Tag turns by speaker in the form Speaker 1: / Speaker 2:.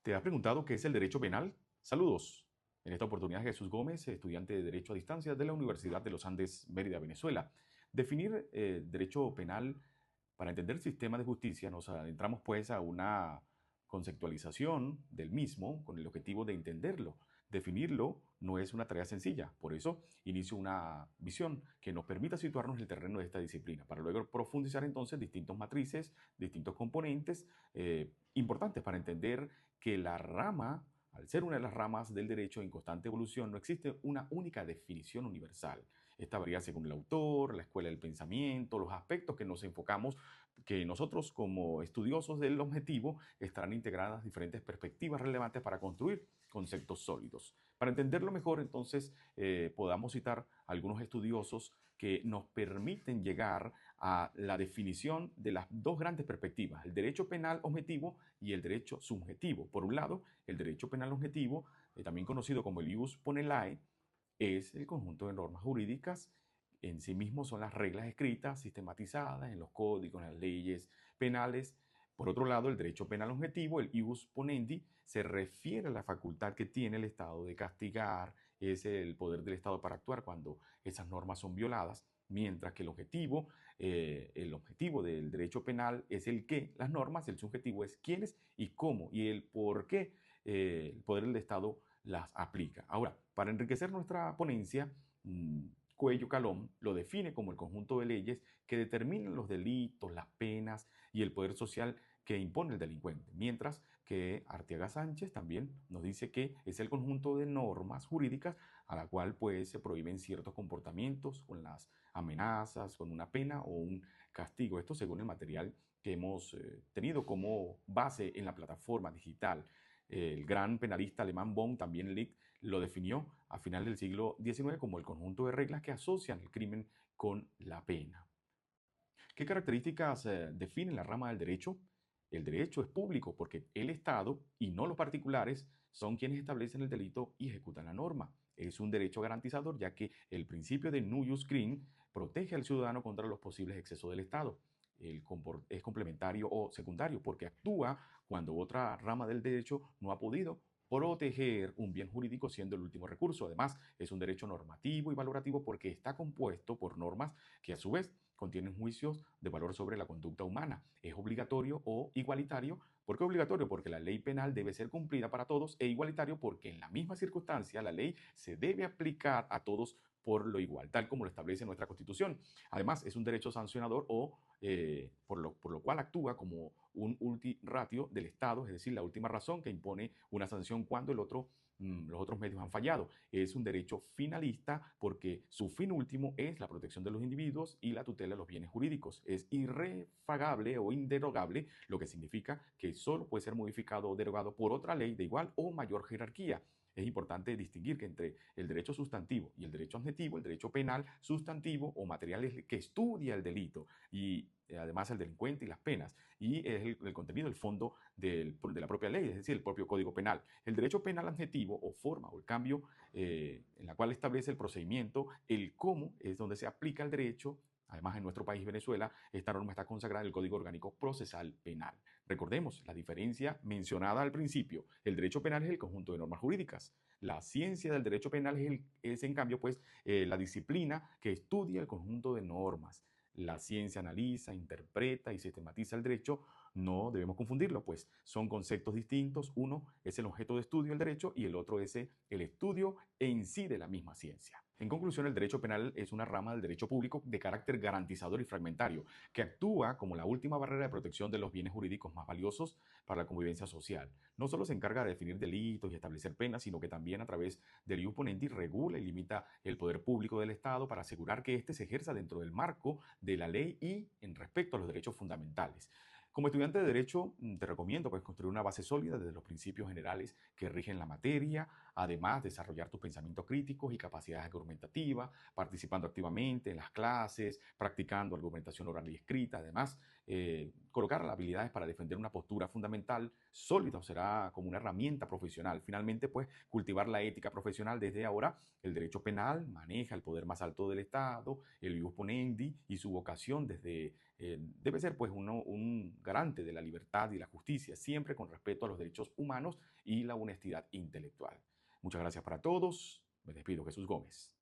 Speaker 1: ¿Te has preguntado qué es el derecho penal? Saludos. En esta oportunidad, Jesús Gómez, estudiante de Derecho a Distancia de la Universidad de los Andes, Mérida, Venezuela. Definir derecho penal para entender el sistema de justicia, nos adentramos pues a una conceptualización del mismo con el objetivo de entenderlo. Definirlo no es una tarea sencilla, por eso inicio una visión que nos permita situarnos en el terreno de esta disciplina, para luego profundizar entonces distintos matrices, distintos componentes importantes para entender que la rama, al ser una de las ramas del derecho en constante evolución, no existe una única definición universal. Esta varía según el autor, la escuela del pensamiento, los aspectos que nos enfocamos, que nosotros como estudiosos del objetivo estarán integradas diferentes perspectivas relevantes para construir conceptos sólidos. Para entenderlo mejor, entonces, podamos citar algunos estudiosos que nos permiten llegar a la definición de las dos grandes perspectivas, el derecho penal objetivo y el derecho subjetivo. Por un lado, el derecho penal objetivo, también conocido como el ius ponellae, es el conjunto de normas jurídicas. En sí mismo son las reglas escritas, sistematizadas en los códigos, en las leyes penales. Por otro lado, el derecho penal objetivo, el ius ponendi, se refiere a la facultad que tiene el Estado de castigar, es el poder del Estado para actuar cuando esas normas son violadas, mientras que el objetivo del derecho penal es el qué, las normas, el subjetivo es quiénes y cómo, y el por qué el poder del Estado las aplica. Ahora, para enriquecer nuestra ponencia, Cuello Calón lo define como el conjunto de leyes que determinan los delitos, las penas y el poder social que impone el delincuente, mientras que Arteaga Sánchez también nos dice que es el conjunto de normas jurídicas a la cual pues se prohíben ciertos comportamientos con las amenazas, con una pena o un castigo. Esto según el material que hemos tenido como base en la plataforma digital. El gran penalista alemán von también Lick lo definió a finales del siglo XIX como el conjunto de reglas que asocian el crimen con la pena. ¿Qué características definen la rama del derecho? El derecho es público porque el Estado y no los particulares son quienes establecen el delito y ejecutan la norma. Es un derecho garantizador ya que el principio de no jus crimen protege al ciudadano contra los posibles excesos del Estado. Es complementario o secundario porque actúa cuando otra rama del derecho no ha podido proteger un bien jurídico siendo el último recurso. Además, es un derecho normativo y valorativo porque está compuesto por normas que a su vez contienen juicios de valor sobre la conducta humana. Es obligatorio o igualitario. ¿Por qué obligatorio? Porque la ley penal debe ser cumplida para todos, e igualitario porque en la misma circunstancia la ley se debe aplicar a todos por lo igual, tal como lo establece nuestra Constitución. Además, es un derecho sancionador o por lo cual actúa como un ulti ratio del Estado, es decir, la última razón que impone una sanción cuando los otros medios han fallado. Es un derecho finalista porque su fin último es la protección de los individuos y la tutela de los bienes jurídicos. Es irrefagable o inderogable, lo que significa que solo puede ser modificado o derogado por otra ley de igual o mayor jerarquía. Es importante distinguir que entre el derecho sustantivo y el derecho adjetivo, el derecho penal sustantivo o material es el que estudia el delito y además el delincuente y las penas, y es el contenido, el fondo de la propia ley, es decir, el propio Código Penal. El derecho penal adjetivo o forma o el cambio en la cual establece el procedimiento, el cómo es donde se aplica el derecho. Además, en nuestro país, Venezuela, esta norma está consagrada en el Código Orgánico Procesal Penal. Recordemos la diferencia mencionada al principio. El derecho penal es el conjunto de normas jurídicas. La ciencia del derecho penal es en cambio, pues, la disciplina que estudia el conjunto de normas. La ciencia analiza, interpreta y sistematiza el derecho. No debemos confundirlo, pues son conceptos distintos. Uno es el objeto de estudio del derecho y el otro es el estudio en sí de la misma ciencia. En conclusión, el derecho penal es una rama del derecho público de carácter garantizador y fragmentario, que actúa como la última barrera de protección de los bienes jurídicos más valiosos para la convivencia social. No solo se encarga de definir delitos y establecer penas, sino que también a través del ius ponendi regula y limita el poder público del Estado para asegurar que éste se ejerza dentro del marco de la ley y en respecto a los derechos fundamentales. Como estudiante de Derecho, te recomiendo pues, construir una base sólida desde los principios generales que rigen la materia, además desarrollar tus pensamientos críticos y capacidades argumentativas, participando activamente en las clases, practicando argumentación oral y escrita, además colocar las habilidades para defender una postura fundamental sólida, será como una herramienta profesional. Finalmente, pues cultivar la ética profesional desde ahora. El derecho penal maneja el poder más alto del Estado, el ius ponendi y su vocación desde debe ser pues un garante de la libertad y la justicia, siempre con respeto a los derechos humanos y la honestidad intelectual. Muchas gracias para todos. Me despido, Jesús Gómez.